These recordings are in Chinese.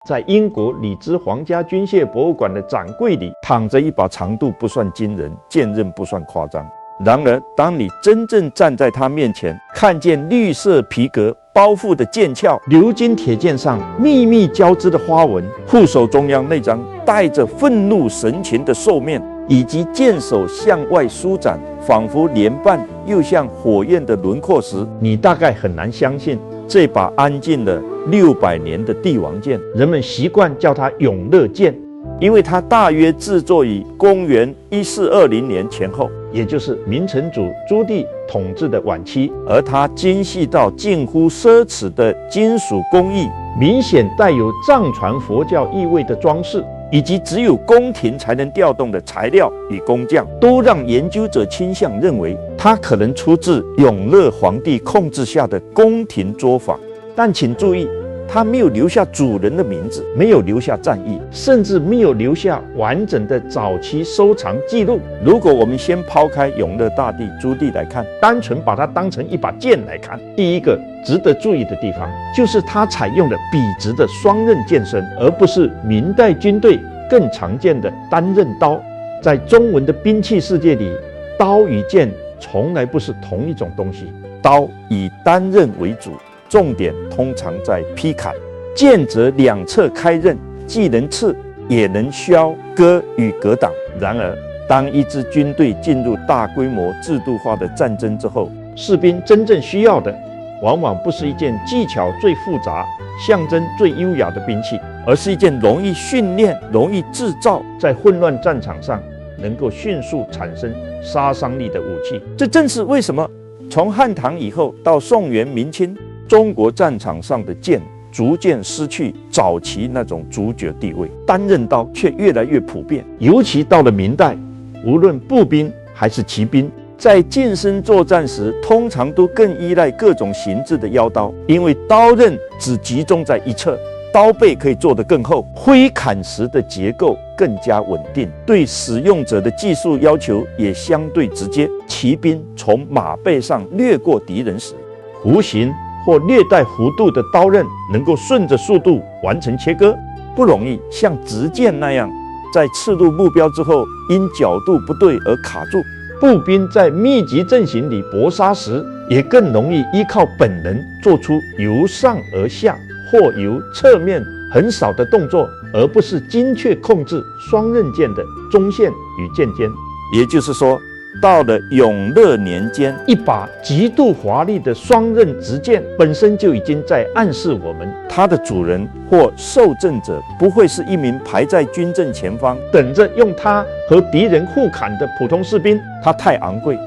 在英國里茲皇家軍械博物館的展櫃裡，躺着一把長度不算驚人、劍刃不算誇張。然而，當你真正站在它面前，看見綠色皮革包覆的劍鞘，鎏金鐵劍上密密交織的花紋，護手中央那張帶着憤怒神情的獸面，以及劍手向外舒展，仿佛連瓣又像火焰的輪廓時，你大概很難相信，這把安靜了600年的帝王劍，人們習慣叫它永樂劍，因為它大約制作於公元1420年前後，也就是明成祖朱棣統治的晚期。而它精細到近乎奢侈的金屬工藝，明顯帶有藏傳佛教意味的裝飾，以及只有宮廷才能調動的材料與工匠，都讓研究者傾向認為它可能出自永樂皇帝控制下的宮廷作坊。但請注意，他沒有留下主人的名字，沒有留下戰役，甚至沒有留下完整的早期收藏記錄。如果我們先拋開永樂大帝朱棣來看，單純把它當成一把劍來看，第一個值得注意的地方就是它採用了筆直的雙刃劍身，而不是明代軍隊更常見的單刃刀。在中文的兵器世界裡，刀與劍從來不是同一種東西，刀以單刃為主，重點通常在劈砍，劍則兩側開刃，既能刺也能削割與格擋。然而，當一支軍隊進入大規模制度化的戰爭之後，士兵真正需要的往往不是一件技巧最複雜、象徵最優雅的兵器，而是一件容易訓練、容易制造，在混亂戰場上能夠迅速產生殺傷力的武器。這正是為什麼從漢唐以後到宋元明清，中國戰場上的劍逐漸失去早期那種主角地位，單刃刀卻越來越普遍。尤其到了明代，無論步兵還是騎兵，在近身作戰時，通常都更依賴各種形制的腰刀，因為刀刃只集中在一側，刀背可以做得更厚，揮砍時的結構更加穩定，對使用者的技術要求也相對直接。騎兵從馬背上掠過敵人時，弧形或略帶弧度的刀刃能夠順着速度完成切割，不容易像直劍那樣在刺入目標之後因角度不對而卡住。步兵在密集陣型裡搏殺時，也更容易依靠本能做出由上而下或由側面橫掃的動作，而不是精確控制雙刃劍的中線與劍尖。也就是說，到了永樂年間，一把極度華麗的雙刃直劍本身就已經在暗示我們，它的主人或受贈者不會是一名排在軍陣前方等着用它和敵人互砍的普通士兵。它太昂貴、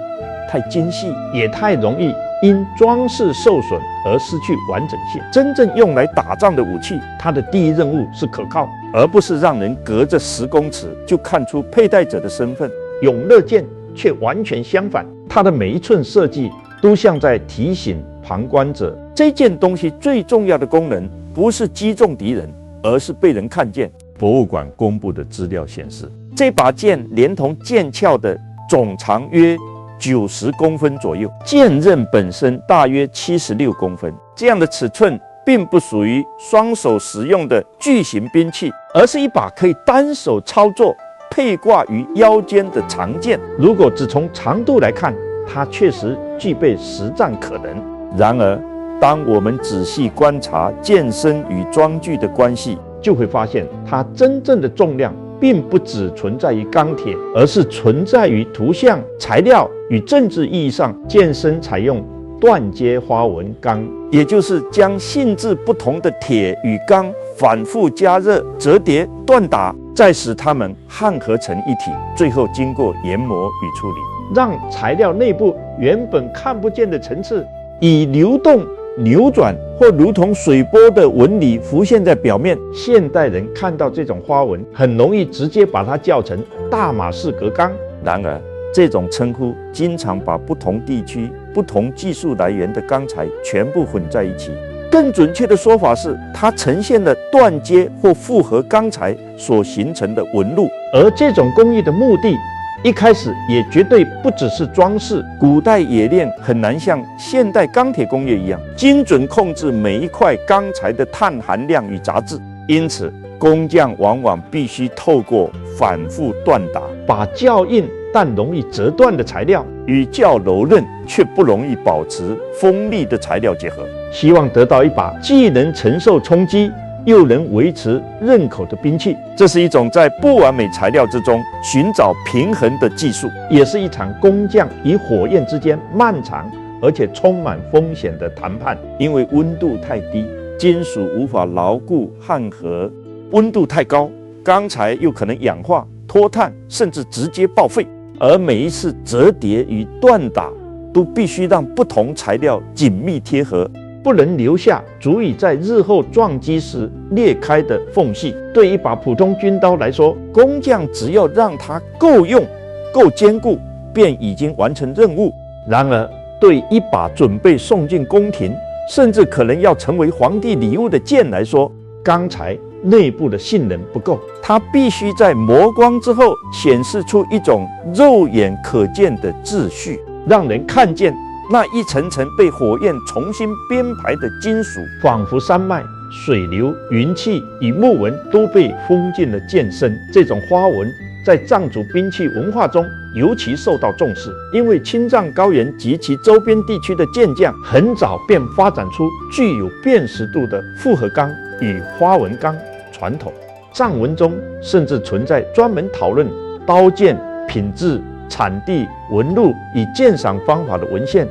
太精細，也太容易因裝飾受損而失去完整性。真正用來打仗的武器，它的第一任務是可靠，而不是讓人隔着10公尺就看出佩戴者的身份。永樂劍卻完全相反，它的每一寸設計都像在提醒旁觀者，這件東西最重要的功能不是擊中敵人，而是被人看見。博物館公布的資料顯示，這把劍連同劍鞘的總長約90公分左右，劍刃本身大約76公分。這樣的尺寸並不屬於雙手使用的巨型兵器，而是一把可以單手操作、佩掛於腰間的長劍。如果只從長度來看，它確實具備實戰可能。然而，當我們仔細觀察劍身與裝具的關係，就會發現它真正的重量並不只存在於鋼鐵，而是存在於圖像、材料與政治意義上。劍身採用斷接花紋鋼，也就是將性質不同的鐵與鋼反覆加熱、折疊、鍛打，再使它們焊合成一體，最後經過研磨與處理，讓材料內部原本看不見的層次以流動、扭轉或如同水波的紋理浮現在表面。現代人看到這種花紋，很容易直接把它叫成大馬士革鋼。然而，這種稱呼經常把不同地區、不同技術來源的鋼材全部混在一起。更準確的說法是，它呈現了斷接或複合鋼材所形成的紋路。而這種工藝的目的，一開始也絕對不只是裝飾。古代冶煉很難像現代鋼鐵工業一樣精準控制每一塊鋼材的碳含量與雜質，因此工匠往往必須透過反覆鍛打，把較硬但容易折斷的材料與較柔韌卻不容易保持鋒利的材料結合，希望得到一把既能承受衝擊又能維持刃口的兵器。這是一種在不完美材料之中尋找平衡的技術，也是一場工匠與火焰之間漫長而且充滿風險的談判。因為溫度太低，金屬無法牢固焊合；溫度太高，鋼材又可能氧化、脫碳，甚至直接報廢。而每一次折疊與鍛打，都必須讓不同材料緊密貼合，不能留下足以在日後撞擊時裂開的縫隙。對一把普通軍刀來說，工匠只要讓它夠用、夠堅固，便已經完成任務。然而，對一把準備送進宮廷，甚至可能要成為皇帝禮物的劍來說，鋼材內部的性能不夠，它必須在磨光之後顯示出一種肉眼可見的秩序，讓人看見那一層層被火焰重新編排的金屬，仿佛山脈、水流、雲氣與木紋都被封進了劍身。這種花紋在藏族兵器文化中尤其受到重視，因為青藏高原及其周邊地區的劍匠很早便發展出具有辨識度的複合鋼與花紋鋼傳統。藏文中甚至存在專門討論刀劍品質、產地、紋路與鑑賞方法的文獻。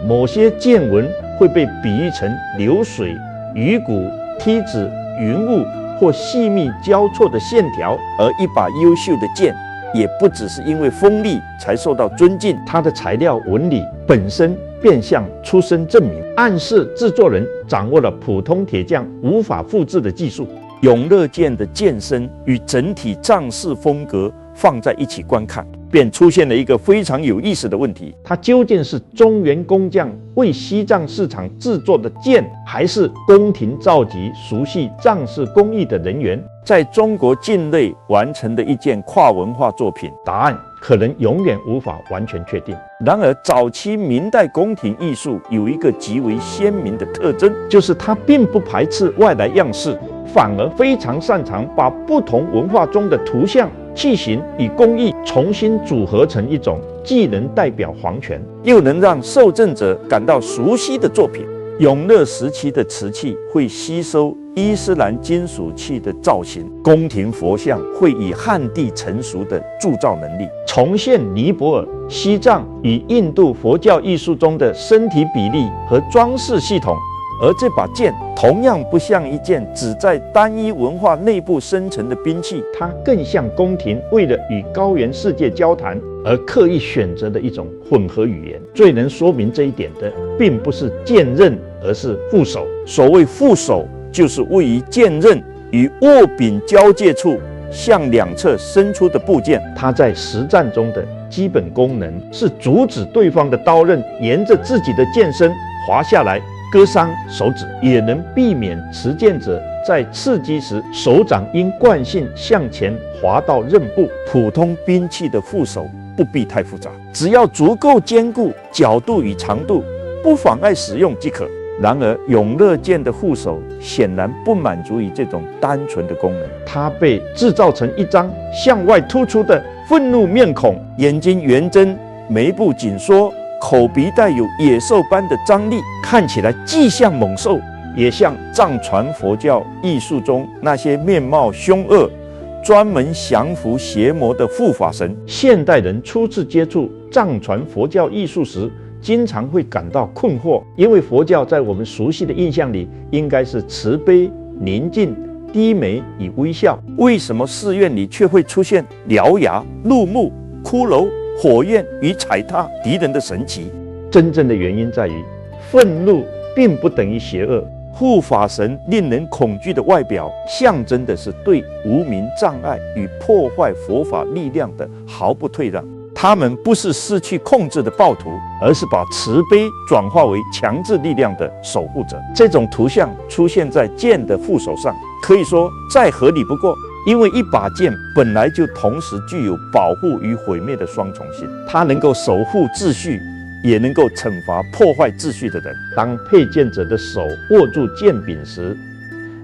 某些劍紋會被比喻成流水、魚骨、梯子、雲霧或細密交錯的線條。而一把優秀的劍，也不只是因為鋒利才受到尊敬，它的材料紋理本身便向出身證明，暗示制作人掌握了普通鐵匠無法複製的技術。永樂劍的劍身與整體藏式風格放在一起觀看，便出現了一個非常有意思的問題：它究竟是中原工匠為西藏市場制作的劍，還是宮廷召集熟悉藏式工藝的人員在中國境內完成的一件跨文化作品？答案可能永遠無法完全確定。然而，早期明代宮廷藝術有一個極為鮮明的特徵，就是它並不排斥外來樣式，反而非常擅長把不同文化中的圖像、器型與工藝重新組合成一種既能代表皇權，又能讓受贈者感到熟悉的作品。永乐時期的瓷器會吸收伊斯蘭金屬器的造型，宮廷佛像會以漢地成熟的鑄造能力，重現尼泊爾、西藏與印度佛教藝術中的身體比例和裝飾系統。而這把劍同樣不像一件只在單一文化內部生成的兵器，它更像宮廷為了與高原世界交談而刻意選擇的一種混合語言。最能說明這一點的，並不是劍刃，而是副手。所謂副手，就是位於劍刃與握柄交界處向兩側伸出的部件。它在實戰中的基本功能是阻止對方的刀刃沿着自己的劍身滑下來，割傷手指，也能避免持劍者在刺擊時手掌因慣性向前滑到刃部。普通兵器的副手不必太複雜，只要足夠堅固，角度與長度不妨礙使用即可。然而，永樂劍的副手顯然不滿足於這種單純的功能，它被制造成一張向外突出的憤怒面孔，眼睛圓睜，眉部緊縮，口鼻帶有野獸般的張力，看起來既像猛獸，也像藏傳佛教藝術中那些面貌兇惡、專門降服邪魔的護法神。現代人初次接觸藏傳佛教藝術時，經常會感到困惑，因為佛教在我們熟悉的印象裡，應該是慈悲、寧靜、低眉與微笑，為什麼寺院裡卻會出現獠牙、怒目、骷髏、火焰與踩踏敵人的神祇？真正的原因在於，憤怒並不等於邪惡。護法神令人恐懼的外表，象徵的是對無明障礙與破壞佛法力量的毫不退讓。他們不是失去控制的暴徒，而是把慈悲轉化為強制力量的守護者。這種圖像出現在劍的副手上，可以說再合理不過。因為一把劍本來就同時具有保護與毀滅的雙重性，它能夠守護秩序，也能夠懲罰破壞秩序的人。當佩劍者的手握住劍柄時，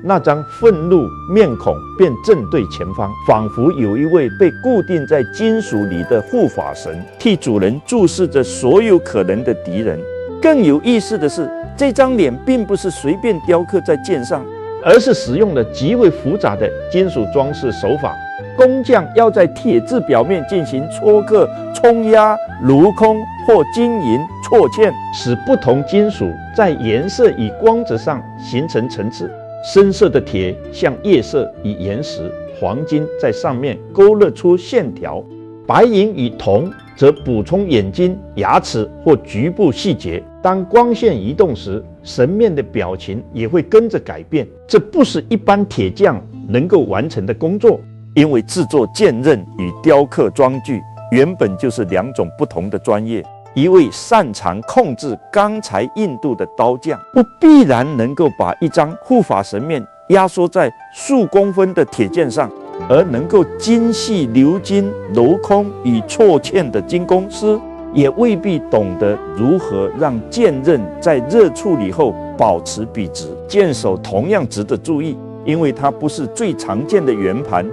那張憤怒面孔便正對前方，仿佛有一位被固定在金屬裡的護法神，替主人注視着所有可能的敵人。更有意思的是，這張臉並不是隨便雕刻在劍上，而是使用了極為複雜的金屬裝飾手法。工匠要在鐵質表面進行戳刻、沖壓、鏤空或金銀錯嵌，使不同金屬在顏色與光澤上形成層次。深色的鐵像夜色與岩石，黃金在上面勾勒出線條，白銀與銅則補充眼睛、牙齒或局部細節。當光線移動時，神面的表情也會跟着改變。這不是一般鐵匠能夠完成的工作。因為製作劍刃與雕刻裝具原本就是兩種不同的專業，一位擅長控制鋼材硬度的刀匠，不必然能夠把一張護法神面壓縮在數公分的鐵劍上，而能夠精細鎏金、鏤空與錯嵌的金工師，也未必懂得如何讓劍刃在熱處理後保持筆直。劍手同樣值得注意，因為它不是最常見的圓盤、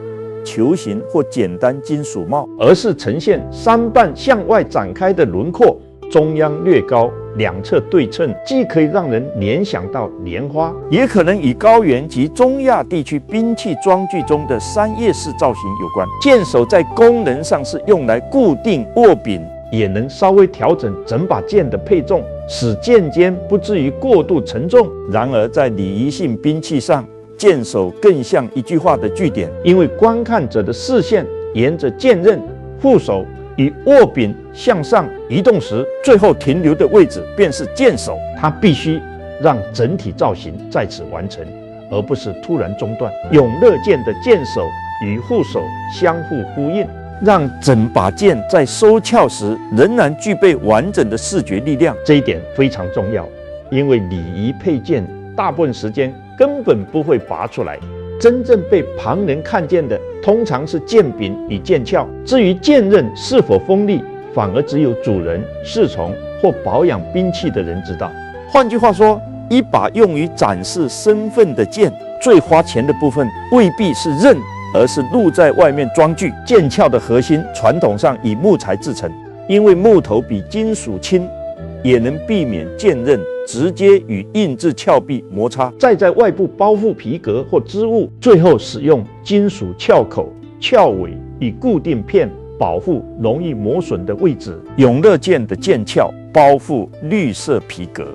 球形或簡單金屬帽，而是呈現三瓣向外展開的輪廓，中央略高，兩側對稱，既可以讓人聯想到蓮花，也可能與高原及中亞地區兵器裝具中的三葉式造型有關。劍手在功能上是用來固定握柄，也能稍微調整整把劍的配重，使剑尖不至于過度沉重。然而在禮儀性兵器上，劍手更像一句話的句點，因為觀看者的視線沿着劍刃、護手與握柄向上移動時，最後停留的位置便是劍手。他必須讓整體造型在此完成，而不是突然中斷。永樂劍的劍手與護手相互呼應，讓整把劍在收鞘時仍然具備完整的視覺力量。這一點非常重要，因為禮儀配件大部分時間根本不會拔出來，真正被旁人看見的通常是劍柄與劍鞘。至於劍刃是否鋒利，反而只有主人、侍從或保養兵器的人知道。換句話說，一把用於展示身份的劍，最花錢的部分未必是刃，而是露在外面装具。劍鞘的核心傳統上以木材制成，因為木頭比金屬輕，也能避免劍刃直接與硬质鞘壁摩擦，再在外部包覆皮革或織物，最後使用金屬鞘口、鞘尾與固定片保護容易磨損的位置。永樂劍的劍鞘包覆綠色皮革，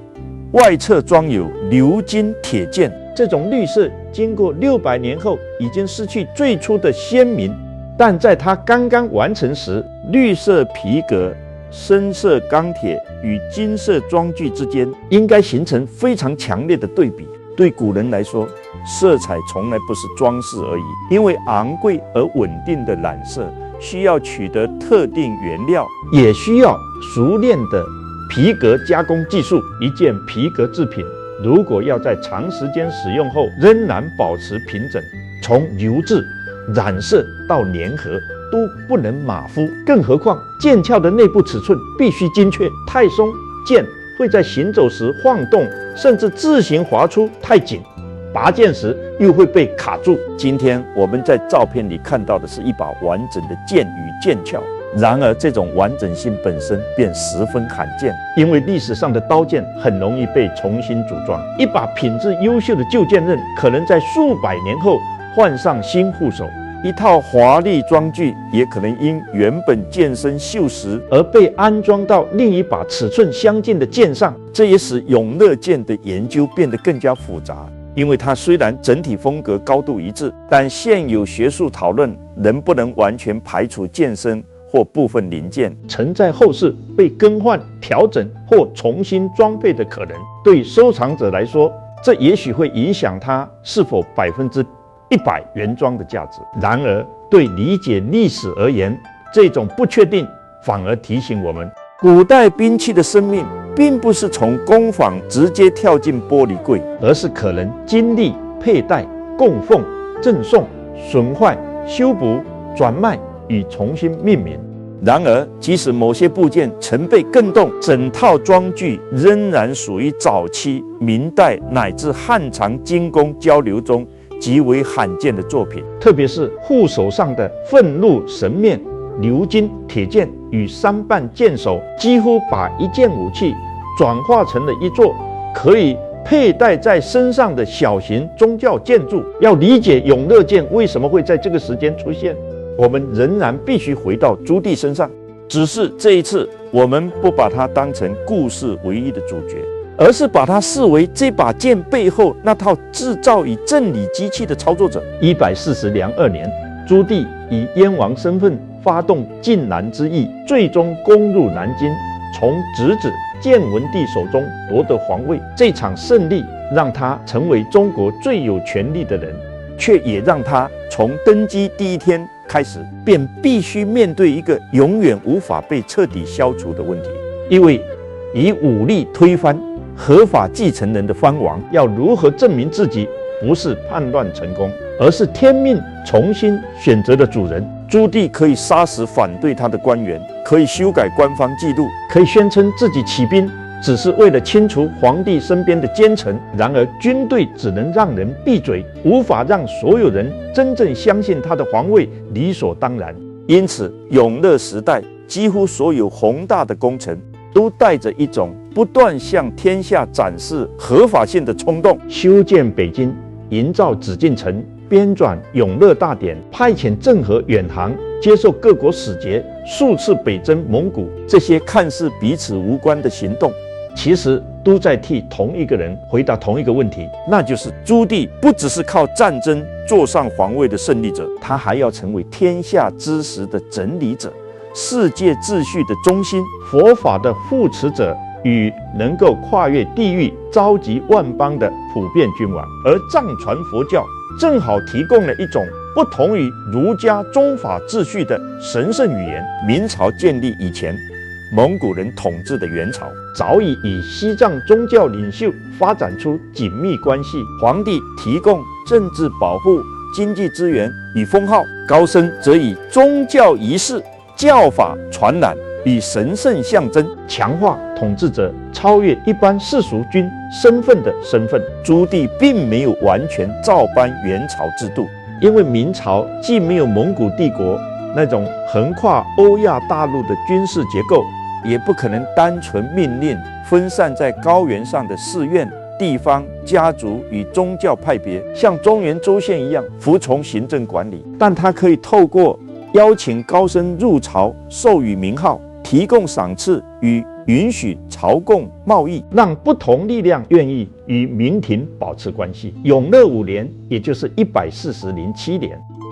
外側裝有鎏金鐵劍。這種綠色經過600年後已經失去最初的鮮明，但在它剛剛完成時，綠色皮革、深色鋼鐵與金色裝具之間應該形成非常強烈的對比。對古人來說，色彩從來不是裝飾而已，因為昂貴而穩定的染色需要取得特定原料，也需要熟練的皮革加工技術。一件皮革製品如果要在長時間使用後仍然保持平整，從鎏製、染色到粘合都不能馬虎，更何況劍鞘的內部尺寸必須精確，太鬆劍會在行走時晃動，甚至自行滑出；太緊，拔劍時又會被卡住。今天我們在照片裡看到的是一把完整的劍與劍鞘，然而這種完整性本身便十分罕見，因為歷史上的刀劍很容易被重新組裝。一把品質優秀的舊劍刃可能在數百年後換上新護手，一套華麗裝具也可能因原本劍身鏽蝕而被安裝到另一把尺寸相近的劍上。這也使永樂劍的研究變得更加複雜，因為它雖然整體風格高度一致，但現有學術討論仍不能完全排除劍身或部分零件曾在後世被更換、調整或重新裝配的可能。對收藏者來說，這也許會影響它是否100%原裝的價值。然而，對理解歷史而言，這種不確定反而提醒我們，古代兵器的生命並不是從工坊直接跳進玻璃櫃，而是可能經歷佩戴、供奉、贈送、損壞、修補、轉賣與重新命名。然而，即使某些部件曾被更動，整套裝具仍然屬於早期明代乃至漢唐金工交流中極為罕見的作品。特別是護手上的憤怒神面、鎏金鐵劍與三瓣劍手，幾乎把一件武器轉化成了一座可以佩戴在身上的小型宗教建築。要理解永乐劍為什麼會在這個時間出現，我們仍然必須回到朱棣身上，只是這一次我們不把它當成故事唯一的主角，而是把它視為這把劍背後那套制造與正理機器的操作者。142年，朱棣以燕王身份發動進南之役，最終攻入南京，從侄子建文帝手中奪得皇位。這場勝利讓他成為中國最有權力的人，卻也讓他從登基第一天開始便必須面對一個永遠無法被徹底消除的問題，因為以武力推翻合法繼承人的藩王，要如何證明自己不是叛亂成功，而是天命重新選擇的主人？朱棣可以殺死反對他的官員，可以修改官方記錄，可以宣稱自己起兵只是為了清除皇帝身邊的奸臣。然而軍隊只能讓人閉嘴，無法讓所有人真正相信他的皇位理所當然。因此永乐時代幾乎所有宏大的工程都帶着一種不斷向天下展示合法性的衝動。修建北京，營造紫禁城，編纂《永樂大典》，派遣鄭和遠航，接受各國使節，數次北征蒙古，這些看似彼此無關的行動，其實都在替同一個人回答同一個問題，那就是朱棣不只是靠戰爭坐上皇位的勝利者，他還要成為天下知識的整理者，世界秩序的中心，佛法的護持者，與能夠跨越地域、召集萬邦的普遍君王。而藏傳佛教正好提供了一種不同於儒家宗法秩序的神聖語言。明朝建立以前，蒙古人統治的元朝早已與西藏宗教領袖發展出緊密關係，皇帝提供政治保護、經濟資源與封號，高僧則以宗教儀式、教法傳染與神聖象徵，強化統治者超越一般世俗君身份的身份。朱棣並沒有完全照搬元朝制度，因為明朝既沒有蒙古帝國那種橫跨歐亞大陸的軍事結構，也不可能單純命令分散在高原上的寺院、地方、家族與宗教派別像中原州縣一樣服從行政管理，但他可以透過邀請高僧入朝，授予名號，提供賞賜與允許朝貢貿易，讓不同力量願意與明廷保持關係。永樂5年，也就是147年，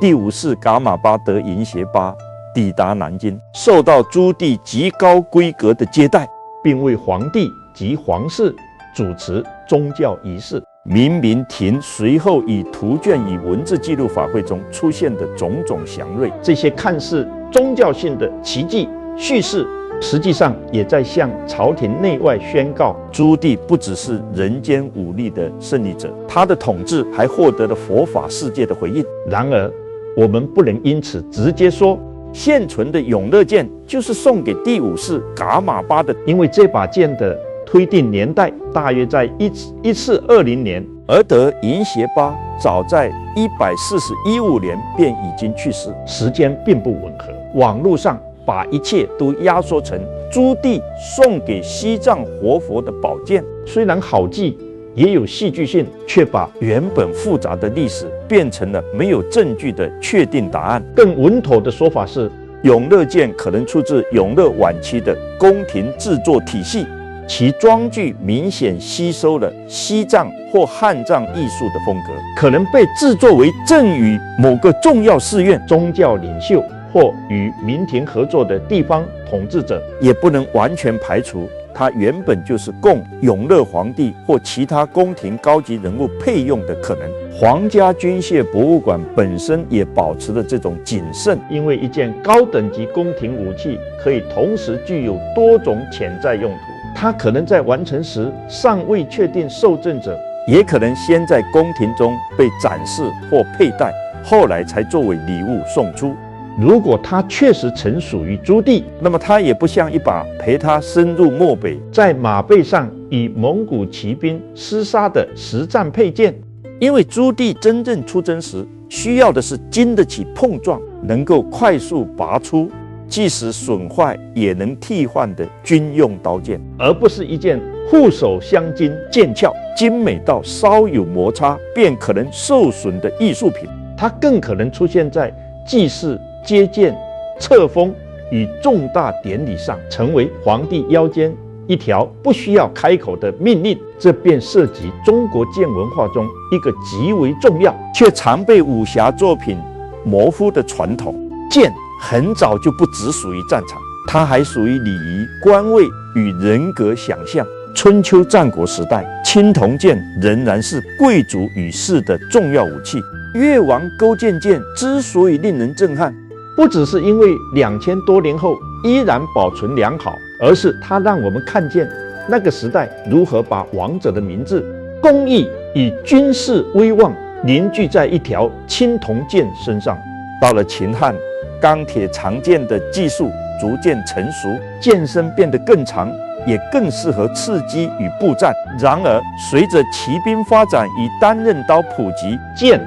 第5世噶瑪巴德銀邪巴抵達南京，受到朱棣極高規格的接待，並為皇帝及皇室主持宗教儀式。明明廷隨後以圖卷與文字記錄法會中出現的種種祥瑞，這些看似宗教性的奇蹟敘事，實際上也在向朝廷內外宣告，朱棣不只是人間武力的勝利者，他的統治還獲得了佛法世界的回應。然而，我們不能因此直接說現存的永樂劍就是送給第5世噶瑪巴的，因為这把劍的推定年代大約在1420年，而得銀邪巴早在14015年便已經去世，時間並不吻合。網絡上把一切都壓縮成朱棣送給西藏活佛的寶劍，雖然好記也有戲劇性，卻把原本複雜的歷史變成了沒有證據的確定答案。更穩妥的說法是，永樂劍可能出自永樂晚期的宮廷製作體系，其裝具明顯吸收了西藏或漢藏藝術的風格，可能被製作為贈予某個重要寺院、宗教領袖或與明廷合作的地方統治者，也不能完全排除它原本就是供永樂皇帝或其他宮廷高級人物配用的可能。皇家軍械博物館本身也保持了這種謹慎，因為一件高等級宮廷武器可以同時具有多種潛在用途。它可能在完成時尚未確定受贈者，也可能先在宮廷中被展示或佩戴，後來才作為禮物送出。如果它確實曾屬於朱棣，那麼它也不像一把陪他深入漠北，在馬背上與蒙古騎兵廝殺的實戰佩劍。因為朱棣真正出征時，需要的是經得起碰撞，能夠快速拔出，即使損壞也能替換的軍用刀劍，而不是一件護手鑲金、劍鞘精美到稍有摩擦便可能受損的藝術品。它更可能出現在祭祀、接見、冊封與重大典禮上，成為皇帝腰間一條不需要開口的命令。這便涉及中國劍文化中一個極為重要卻常被武俠作品模糊的傳統。劍很早就不只屬於戰場，它還屬於禮儀、官位與人格想象。春秋戰國時代，青銅劍仍然是貴族與士的重要武器。越王勾踐劍之所以令人震撼，不只是因為2000多年後依然保存良好，而是它讓我們看見那個時代如何把王者的名字、公義與軍事威望凝聚在一條青銅劍身上。到了秦漢，鋼鐵長劍的技術逐漸成熟，劍身變得更長，也更適合刺擊與步戰。然而，隨着騎兵發展與單刃刀普及，劍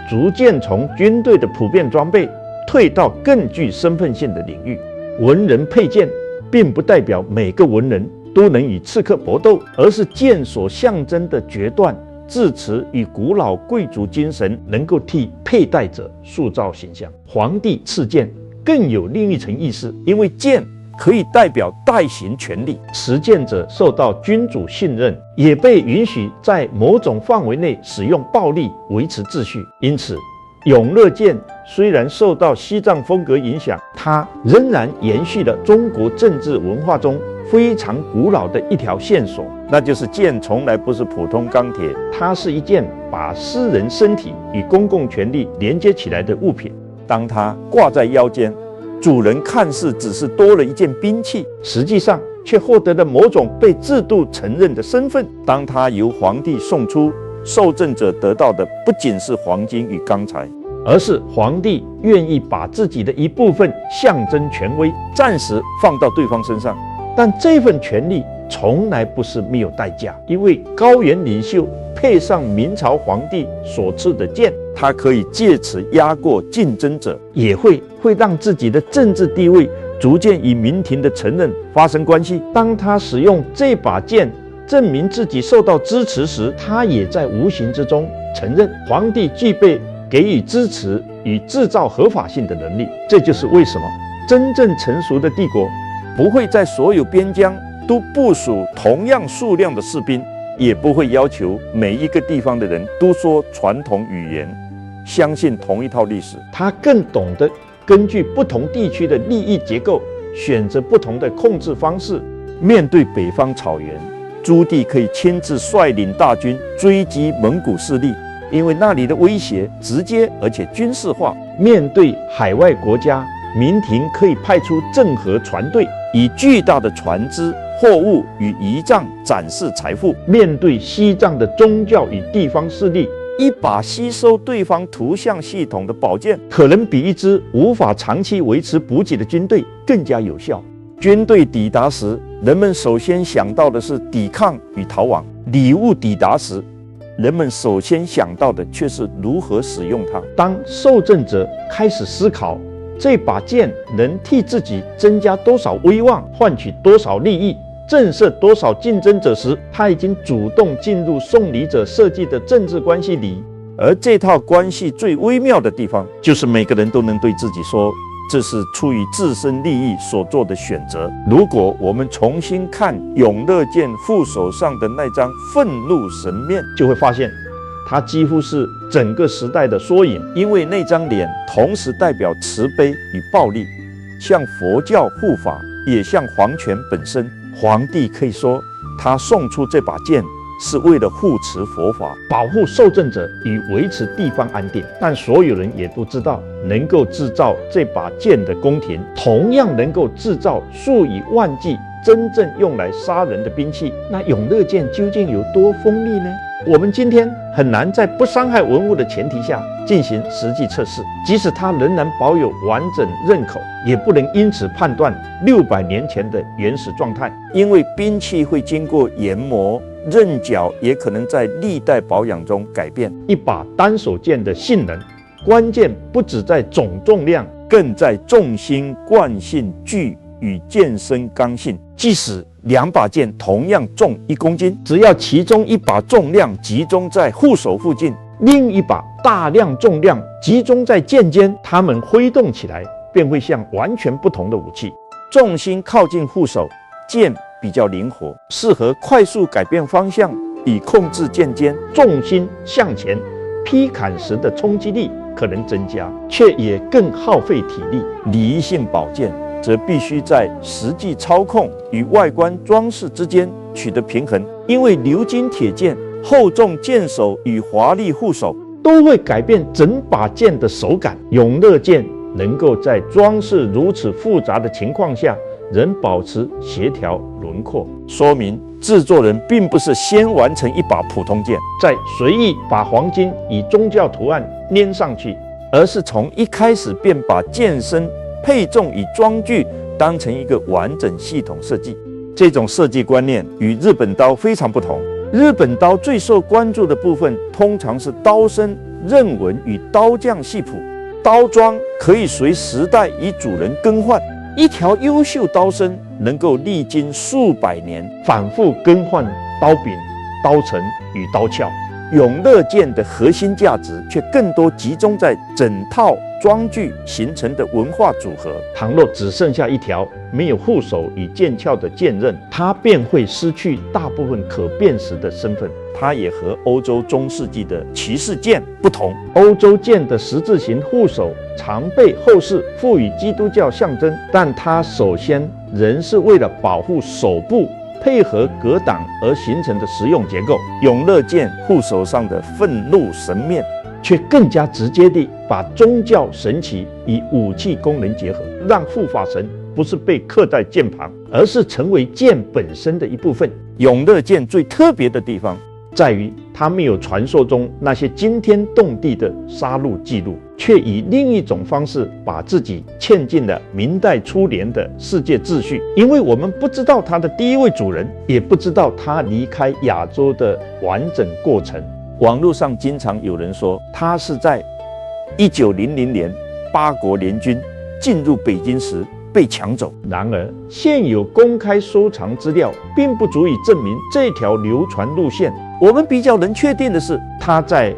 逐漸從軍隊的普遍裝備退到更具身份性的領域。文人佩劍，並不代表每個文人都能與刺客搏鬥，而是劍所象徵的決斷、智持與古老貴族精神能夠替佩戴者塑造形象。皇帝賜劍更有另一層意思，因為劍可以代表代行權力，持劍者受到君主信任，也被允許在某種範圍內使用暴力維持秩序。因此，永樂劍雖然受到西藏風格影響，它仍然延續了中國政治文化中非常古老的一條線索，那就是劍從來不是普通鋼鐵，它是一件把私人身體與公共權力連接起來的物品。當它掛在腰間，主人看似只是多了一件兵器，實際上卻獲得了某種被制度承認的身份。當它由皇帝送出，受贈者得到的不僅是黃金與鋼材，而是皇帝願意把自己的一部分象徵權威暫時放到對方身上。但這份權力從來不是沒有代價，因為高原領袖配上明朝皇帝所賜的劍，他可以借此壓過競爭者，也會讓自己的政治地位逐漸與朝廷的承認發生關係。當他使用這把劍證明自己受到支持時，他也在無形之中承認皇帝具備給予支持與制造合法性的能力。這就是為什麼真正成熟的帝國不會在所有邊疆都部署同樣數量的士兵，也不會要求每一個地方的人都說傳統語言，相信同一套歷史。他更懂得根據不同地區的利益結構，選擇不同的控制方式。面對北方草原，朱棣可以親自率領大軍追擊蒙古勢力，因為那裡的威脅直接而且軍事化。面對海外國家，朝廷可以派出鄭和船隊，以巨大的船隻、貨物與儀仗展示財富。面對西藏的宗教與地方勢力，一把吸收對方圖像系統的寶劍，可能比一支無法長期維持補給的軍隊更加有效。軍隊抵達時，人們首先想到的是抵抗與逃亡；禮物抵達時，人們首先想到的卻是如何使用它。當受贈者開始思考這把劍能替自己增加多少威望，換取多少利益，震懾多少競爭者時，他已經主動進入送禮者設計的政治關係裡。而這套關係最微妙的地方，就是每個人都能對自己說，這是出於自身利益所做的選擇。如果我們重新看永樂劍副手上的那張憤怒神面，就會發現它幾乎是整個時代的縮影，因為那張臉同時代表慈悲與暴力，像佛教護法，也像皇權本身。皇帝可以說，他送出這把劍是為了護持佛法，保護受贈者與維持地方安定。但所有人也都知道，能夠制造這把劍的宮廷，同樣能夠制造數以萬計真正用來殺人的兵器。那永樂劍究竟有多鋒利呢？我們今天很難在不傷害文物的前提下進行實際測試，即使它仍然保有完整刃口，也不能因此判斷600年前的原始狀態，因為兵器会經過研磨，刃角也可能在歷代保養中改變。一把单手剑的性能，關鍵不只在總重量，更在重心、慣性、距與劍身剛性。即使2把劍同樣重1公斤，只要其中一把重量集中在护手附近，另一把大量重量集中在剑尖，它們揮動起来便会像完全不同的武器。重心靠近护手，剑比較靈活，適合快速改變方向以控制剑尖。重心向前，劈砍時的冲擊力可能增加，卻也更耗費體力。離性宝劍則必須在實際操控與外觀裝飾之間取得平衡，因為鎏金鐵劍、厚重劍首與華麗護手都會改變整把劍的手感。永樂劍能夠在裝飾如此複雜的情況下，仍保持協調輪廓，說明制作人並不是先完成一把普通劍，再隨意把黃金以宗教圖案粘上去，而是從一開始便把劍身配重與裝具當成一個完整系統設計。這種設計觀念與日本刀非常不同。日本刀最受關注的部分通常是刀身、刃紋與刀匠系譜，刀裝可以隨時代與主人更換。一條優秀刀身能夠歷經數百年，反覆更換刀柄、刀層與刀鞘。永樂劍的核心價值卻更多集中在整套裝具形成的文化組合。倘若只剩下一條沒有護手與劍鞘的劍刃，它便會失去大部分可辨識的身份。它也和歐洲中世紀的騎士劍不同。歐洲劍的十字形護手常被後世賦予基督教象徵，但它首先仍是為了保護手部配合格擋而形成的實用結構。永樂劍護手上的憤怒神面，卻更加直接地把宗教神奇與武器功能結合，讓護法神不是被刻在劍旁，而是成為劍本身的一部分。永樂劍最特別的地方在於，它沒有傳說中那些驚天動地的殺戮記錄，卻以另一種方式把自己嵌進了明代初年的世界秩序。因為我們不知道它的第一位主人，也不知道它離開亞洲的完整過程。網絡上經常有人說，它是在1900年八國聯軍進入北京時被搶走。然而，現有公開收藏資料並不足以證明這條流傳路線。我們比較能確定的是，它在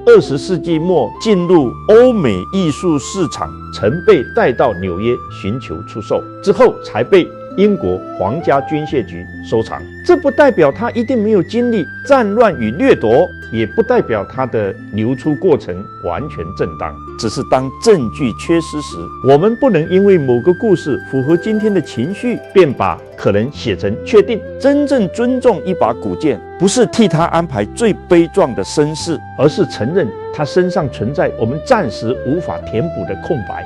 20世紀末進入歐美藝術市場，曾被帶到紐約尋求出售，之後才被英國皇家軍械局收藏。這不代表它一定沒有經歷戰亂與掠奪，也不代表它的流出過程完全正當。只是當證據缺失時，我們不能因為某個故事符合今天的情緒，便把可能寫成確定。真正尊重一把古劍，不是替他安排最悲壯的身世，而是承認他身上存在我們暫時無法填補的空白。